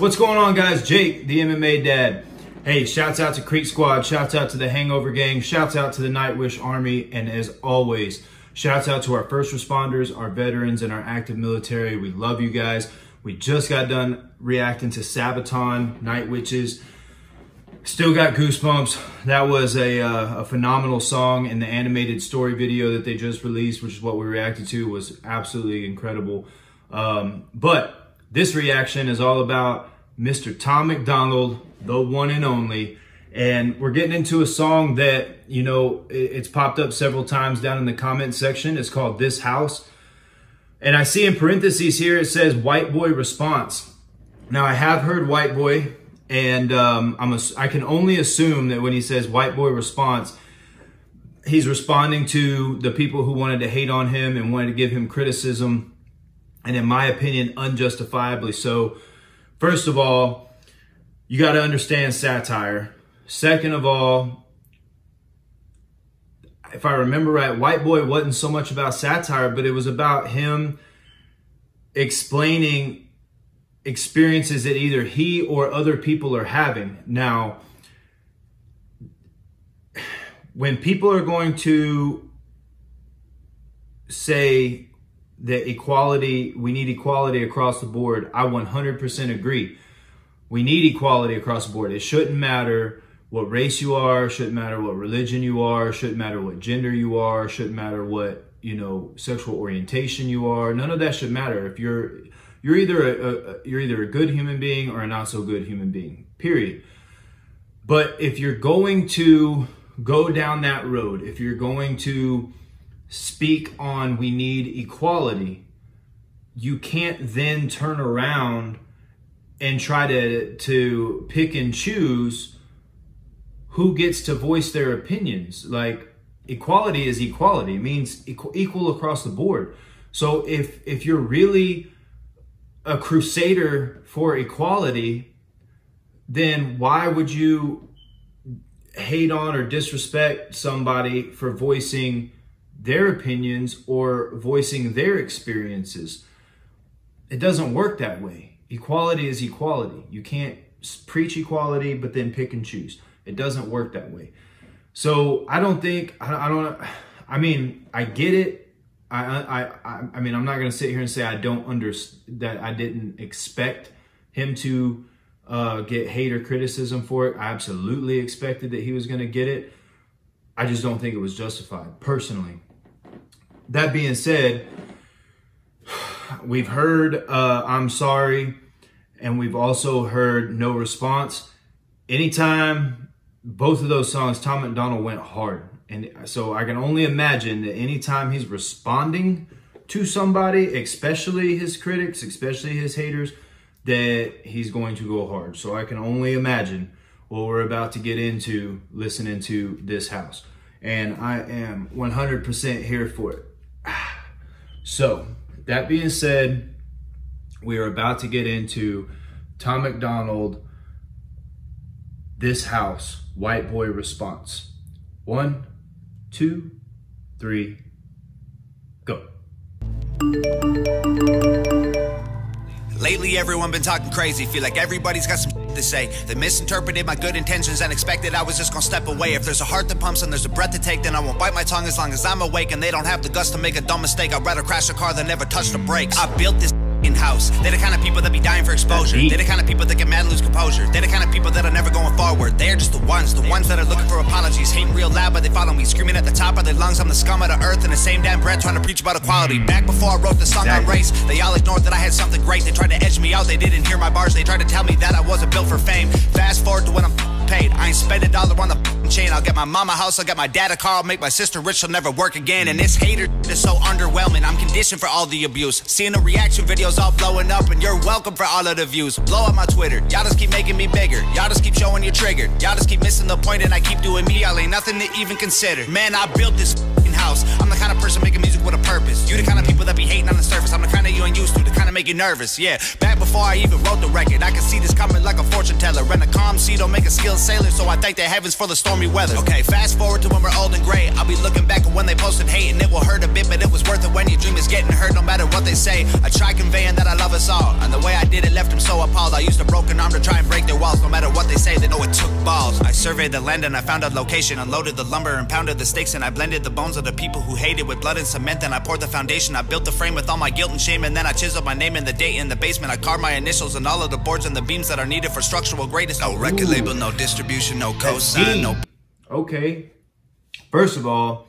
What's going on, guys? Jake, the MMA dad. Hey, shouts out to Creek Squad, shouts out to the Hangover Gang, shouts out to the Nightwish Army, and as always, shouts out to our first responders, our veterans, and our active military. We love you guys. We just got done reacting to Sabaton, Night Witches. Still got goosebumps. That was a phenomenal song, and the animated story video that they just released, which is what we reacted to, was absolutely incredible. But this reaction is all about Mr. Tom MacDonald, the one and only. And we're getting into a song that, you know, it's popped up several times down in the comment section. It's called This House. And I see in parentheses here, it says White Boy Response. Now, I have heard White Boy, and I can only assume that when he says White Boy Response, he's responding to the people who wanted to hate on him and wanted to give him criticism, and in my opinion, unjustifiably so. First of all, you got to understand satire. Second of all, if I remember right, White Boy wasn't so much about satire, but it was about him explaining experiences that either he or other people are having. Now, when people are going to say that equality, we need equality across the board, I 100% agree. We need equality across the board. It shouldn't matter what race you are, shouldn't matter what religion you are, shouldn't matter what gender you are, shouldn't matter what, you know, sexual orientation you are. None of that should matter. If you're either a good human being or a not so good human being, period. But if you're going to go down that road, if you're going to speak on we need equality, you can't then turn around and try to pick and choose who gets to voice their opinions. Like, equality is equality. It means equal across the board. So if you're really a crusader for equality, then why would you hate on or disrespect somebody for voicing their opinions or voicing their experiences? It doesn't work that way. Equality is equality. You can't preach equality but then pick and choose. It doesn't work that way. So I mean, I get it. I mean, I'm not going to sit here and say I don't understand, that I didn't expect him to get hate or criticism for it. I absolutely expected that he was going to get it. I just don't think it was justified, personally. That being said, we've heard I'm sorry, and we've also heard no response. Anytime both of those songs, Tom MacDonald went hard. And so I can only imagine that anytime he's responding to somebody, especially his critics, especially his haters, that he's going to go hard. So I can only imagine what we're about to get into listening to This House. And I am 100% here for it. So that being said, we are about to get into Tom MacDonald, This House, White Boy Response. 1, 2, 3, go. Lately, everyone been talking crazy. Feel like everybody's got some shit to say. They misinterpreted my good intentions and expected I was just gonna step away. If there's a heart that pumps and there's a breath to take, then I won't bite my tongue as long as I'm awake. And they don't have the guts to make a dumb mistake. I'd rather crash a car than never touch the brakes. I built this in-house. They're the kind of people that be dying for exposure. They're the kind of people that get mad and lose composure. They're the kind of people that are never going forward. They're just the ones that are looking for apologies. Hating real loud, but they follow me. Screaming at the top of their lungs, I'm the scum of the earth. In the same damn breath, trying to preach about equality. Back before I wrote the song on race, they all ignored that I had something great. They tried to edge me out, they didn't hear my bars. They tried to tell me that I wasn't built for fame. Fast forward to when I'm paid. I ain't spend $1 on the chain. I'll get my mama a house, I'll get my dad a car, I'll make my sister rich, she'll never work again. And this hater is so underwhelming. I'm conditioned for all the abuse. Seeing the reaction videos all blowing up, and you're welcome for all of the views. Blow up my Twitter, y'all just keep making me bigger. Y'all just keep showing you're triggered. Y'all just keep missing the point, and I keep doing me. Y'all ain't nothing to even consider. Man, I built this house. I'm the kind of person making music with a purpose. You the kind of people that be hating on the surface. I'm the kind of you ain't used to, the kind of make you nervous. Yeah, back before I even wrote the record, I could see this coming like a fortune teller. And a calm calm sea don't make a skilled sailor, so I thank the heavens for the stormy weather. Okay, fast forward to when we're old and gray. I'll be looking back at when they posted hate, and it will hurt a bit, but it was worth it when your dream is getting hurt no matter what they say. I try conveying that I love us all, and the way I did it left them so appalled. I used a broken arm to try and break their walls. No matter what they say, they know it took balls. I surveyed the land and I found a location, unloaded the lumber and pounded the stakes, and I blended the bones of the people who hated with blood and cement. Then I poured the foundation. I built the frame with all my guilt and shame, and then I chiseled my name and the date in the basement. I carved my initials and all of the boards and the beams that are needed for structural greatness. No record label, no distribution, no cosign, no... Okay. First of all,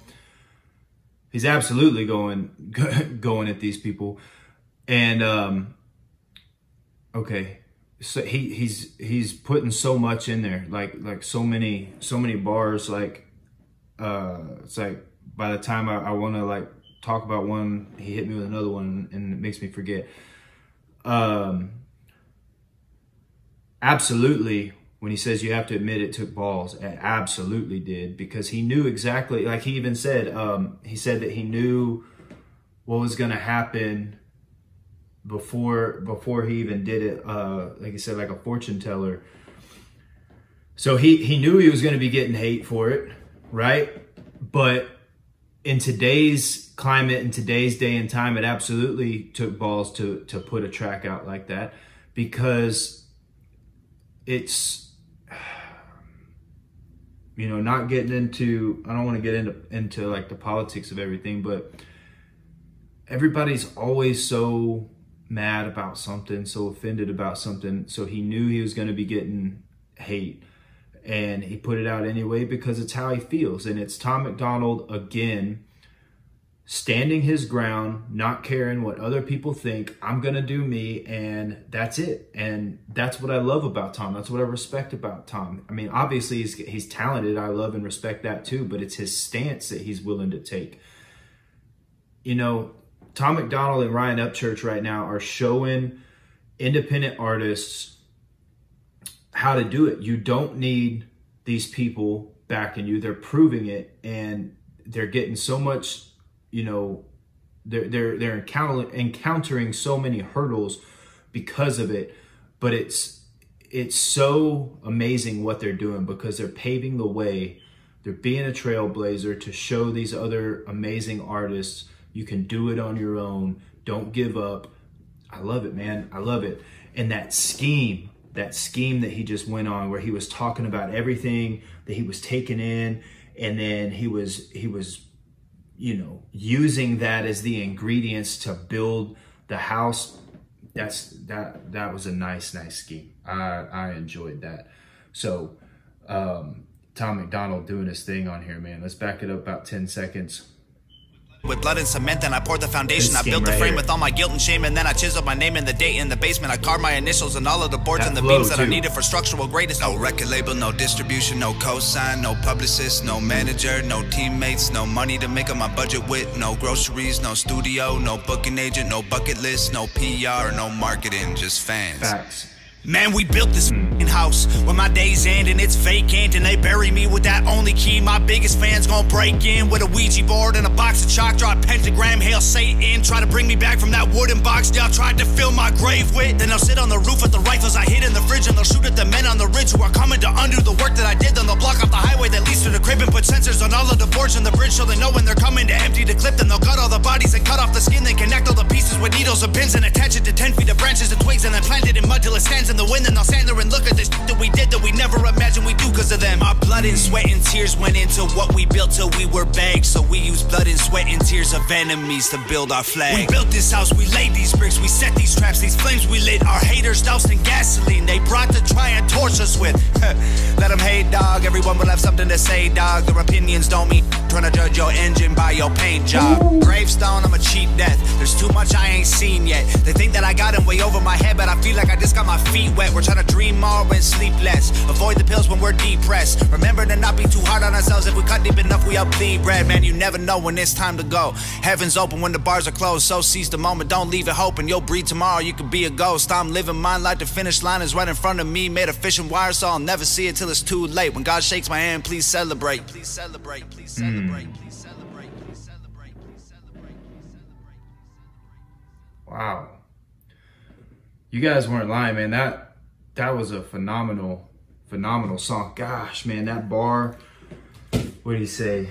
he's absolutely going at these people. And, okay. So he's putting so much in there, like so many bars. Like, it's like by the time I want to like talk about one, he hit me with another one and it makes me forget. Absolutely. When he says you have to admit it took balls, it absolutely did, because he knew exactly, like he even said, he said that he knew what was going to happen before he even did it. Like he said, like a fortune teller. So he knew he was going to be getting hate for it, right? But in today's climate, in today's day and time, it absolutely took balls to put a track out like that, because it's, you know, not getting into, I don't want to get into like the politics of everything, but everybody's always so mad about something, so offended about something. So he knew he was going to be getting hate, and he put it out anyway because it's how he feels. And it's Tom MacDonald again, standing his ground, not caring what other people think. I'm going to do me, and that's it. And that's what I love about Tom. That's what I respect about Tom. I mean, obviously he's talented. I love and respect that too, but it's his stance that he's willing to take. You know, Tom MacDonald and Ryan Upchurch right now are showing independent artists how to do it. You don't need these people backing you. They're proving it, and they're getting so much, you know, they're encountering so many hurdles because of it. But it's so amazing what they're doing, because they're paving the way. They're being a trailblazer to show these other amazing artists you can do it on your own. Don't give up. I love it, man. I love it. And that scheme that he just went on, where he was talking about everything that he was taking in, and then he was, you know, using that as the ingredients to build the house. That was a nice scheme. I enjoyed that. So Tom MacDonald doing his thing on here, man. Let's back it up about 10 seconds. With blood and cement, then I poured the foundation. I built the frame with all my guilt and shame, and then I chiseled my name and the date in the basement. I carved my initials and all of the boards and the beams that are needed for structural greatness. No record label, no distribution, no cosign, no publicist, no manager, no teammates, no money to make up my budget with, no groceries, no studio, no booking agent, no bucket list, no PR, no marketing, just fans. Facts. Man, we built this house when my days end and it's vacant, and they bury me with that only key. My biggest fans gon' break in with a Ouija board and a box of chalk, draw a pentagram, hail Satan, try to bring me back from that wooden box y'all tried to fill my grave with. Then they'll sit on the roof with the rifles I hid in the fridge, and they'll shoot at the men on the ridge who are coming to undo the work that I did. Then they'll block off the highway that leads to the crib and put sensors on all of the boards in the bridge, so they know when they're coming to empty the clip. Then they'll cut all the bodies and cut off the skin, then connect all the pieces with needles and pins and attach it to 10 feet of branches and twigs, and then plant it in mud till it stands in the wind. And they'll stand there and look at this that we did that we never imagined we do because of them. Our blood and sweat and tears went into what we built till we were begged. So we used blood and sweat and tears of enemies to build our flag. We built this house, we laid these bricks, we set these traps, these flames we lit. Our haters doused in gasoline they brought to try and torch us with. Let them hate, dog. Everyone will have something to say, dog. Their opinions don't mean trying to judge your engine by your paint job. Gravestone, I'm a cheap death. There's too much I ain't seen yet. They think that I got them way over my head, but I feel like I just got my feet wet. We're trying to dream more and sleep less. Avoid the pills when we're depressed. Remember to not be too hard on ourselves. If we cut deep enough, we bleed bread. Man, you never know when it's time to go. Heaven's open when the bars are closed, so seize the moment. Don't leave it hoping you'll breathe tomorrow. You could be a ghost. I'm living mine like the finish line is right in front of me. Made of fishing wire, so I'll never see it till it's too late. When God shakes my hand, please celebrate. Please celebrate. Please celebrate. Please celebrate. Please celebrate. Please celebrate. Please celebrate. Wow. You guys weren't lying, man. That was a phenomenal Phenomenal song. Gosh, man, that bar, what did he say?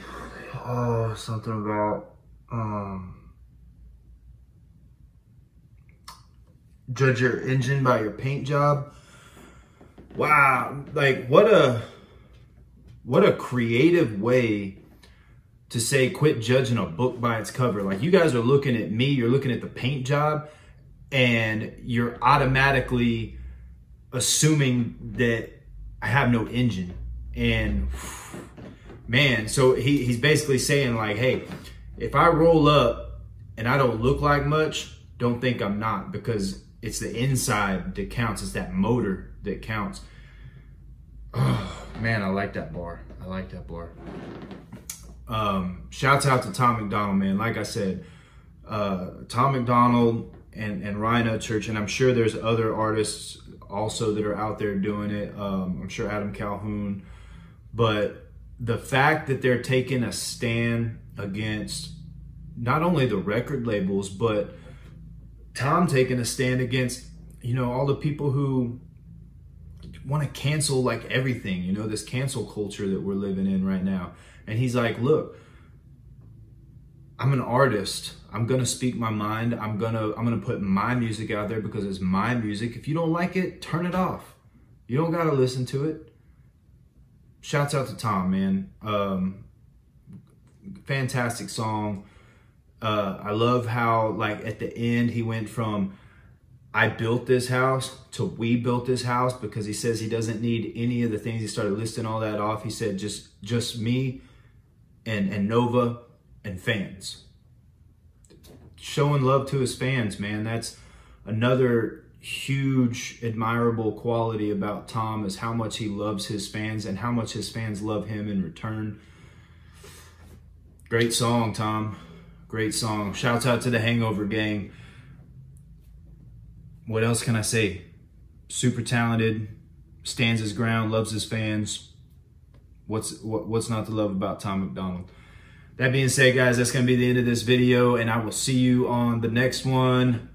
Oh, something about judge your engine by your paint job. Wow, like what a creative way to say quit judging a book by its cover. Like, you guys are looking at me, you're looking at the paint job, and you're automatically assuming that I have no engine. And man, so he's basically saying like, hey, if I roll up and I don't look like much, don't think I'm not, because it's the inside that counts. It's that motor that counts. Oh man, I like that bar. I like that bar. Shouts out to Tom MacDonald, man. Like I said, Tom MacDonald and Rhino Church, and I'm sure there's other artists also that are out there doing it. I'm sure Adam Calhoun, but the fact that they're taking a stand against not only the record labels, but Tom taking a stand against, you know, all the people who want to cancel like everything, you know, this cancel culture that we're living in right now. And he's like, look, I'm an artist. I'm going to speak my mind. I'm going to put my music out there because it's my music. If you don't like it, turn it off. You don't got to listen to it. Shouts out to Tom, man. Fantastic song. I love how, like, at the end, he went from I built this house to we built this house, because he says he doesn't need any of the things. He started listing all that off. He said just me and Nova and fans. Showing love to his fans, man. That's another huge admirable quality about Tom, is how much he loves his fans and how much his fans love him in return. Great song, Tom. Great song. Shouts out to the Hangover Gang. What else can I say? Super talented, stands his ground, loves his fans. What's not to love about Tom MacDonald? That being said, guys, that's going to be the end of this video, and I will see you on the next one.